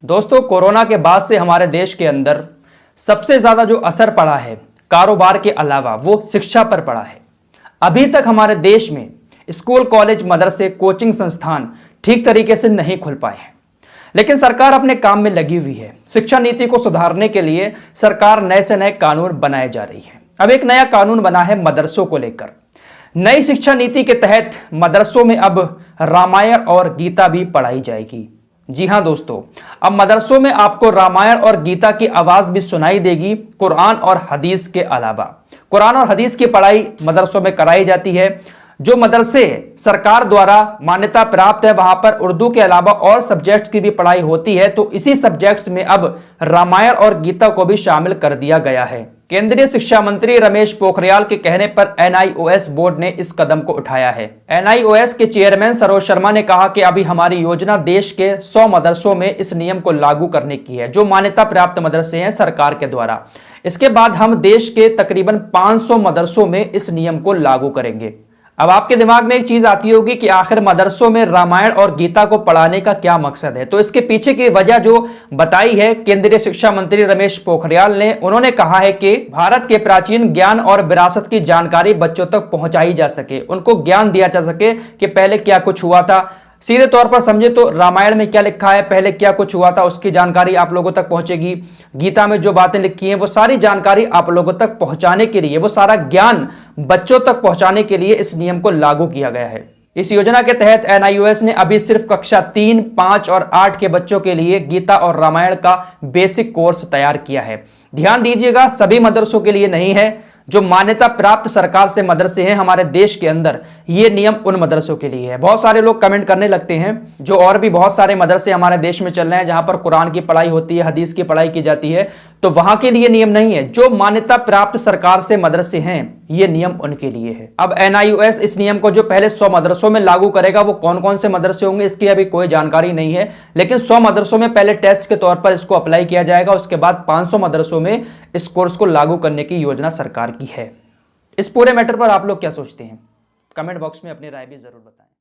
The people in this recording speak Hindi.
दोस्तों, कोरोना के बाद से हमारे देश के अंदर सबसे ज्यादा जो असर पड़ा है कारोबार के अलावा वो शिक्षा पर पड़ा है। अभी तक हमारे देश में स्कूल, कॉलेज, मदरसे, कोचिंग संस्थान ठीक तरीके से नहीं खुल पाए हैं, लेकिन सरकार अपने काम में लगी हुई है। शिक्षा नीति को सुधारने के लिए सरकार नए से नए कानून बनाए जा रही है। अब एक नया कानून बना है मदरसों को लेकर। नई शिक्षा नीति के तहत मदरसों में अब रामायण और गीता भी पढ़ाई जाएगी। जी हां दोस्तों, अब मदरसों में आपको रामायण और गीता की आवाज भी सुनाई देगी। कुरान और हदीस के अलावा कुरान और हदीस की पढ़ाई मदरसों में कराई जाती है। जो मदरसे सरकार द्वारा मान्यता प्राप्त है वहां पर उर्दू के अलावा और सब्जेक्ट्स की भी पढ़ाई होती है, तो इसी सब्जेक्ट्स में अब रामायण और गीता को भी शामिल कर दिया गया है। केंद्रीय शिक्षा मंत्री रमेश पोखरियाल के कहने पर एनआईओएस बोर्ड ने इस कदम को उठाया है। एनआईओएस के चेयरमैन सरोज शर्मा ने कहा कि अभी हमारी योजना देश के 100 मदरसों में इस नियम को लागू करने की है, जो मान्यता प्राप्त मदरसे हैं सरकार के द्वारा। इसके बाद हम देश के तकरीबन 500 मदरसों में इस नियम को लागू करेंगे। अब आपके दिमाग में एक चीज आती होगी कि आखिर मदरसों में रामायण और गीता को पढ़ाने का क्या मकसद है। तो इसके पीछे की वजह जो बताई है केंद्रीय शिक्षा मंत्री रमेश पोखरियाल ने, उन्होंने कहा है कि भारत के प्राचीन ज्ञान और विरासत की जानकारी बच्चों तक पहुंचाई जा सके, उनको ज्ञान दिया जा सके कि पहले क्या कुछ हुआ था। सीधे तौर पर समझे तो रामायण में क्या लिखा है, पहले क्या कुछ हुआ था, उसकी जानकारी आप लोगों तक पहुंचेगी। गीता में जो बातें लिखी हैं वो सारी जानकारी आप लोगों तक पहुंचाने के लिए, वो सारा ज्ञान बच्चों तक पहुंचाने के लिए इस नियम को लागू किया गया है। इस योजना के तहत एनआईओएस ने अभी सिर्फ कक्षा 3, 5 और 8 के बच्चों के लिए गीता और रामायण का बेसिक कोर्स तैयार किया है। ध्यान दीजिएगा, सभी मदरसों के लिए नहीं है। जो मान्यता प्राप्त सरकार से मदरसे हैं हमारे देश के अंदर, ये नियम उन मदरसों के लिए है। बहुत सारे लोग कमेंट करने लगते हैं, जो और भी बहुत सारे मदरसे हमारे देश में चल रहे हैं जहां पर कुरान की पढ़ाई होती है, हदीस की पढ़ाई की जाती है, तो वहां के लिए नियम नहीं है। जो मान्यता प्राप्त सरकार से मदरसे हैं ये नियम उनके लिए है। अब एनआईओएस इस नियम को जो पहले 100 मदरसों में लागू करेगा, वो कौन कौन से मदरसे होंगे इसकी अभी कोई जानकारी नहीं है, लेकिन 100 मदरसों में पहले टेस्ट के तौर पर इसको अप्लाई किया जाएगा। उसके बाद 500 मदरसों में इस कोर्स को लागू करने की योजना सरकार की है। इस पूरे मैटर पर आप लोग क्या सोचते हैं? कमेंट बॉक्स में अपनी राय भी जरूर बताएं।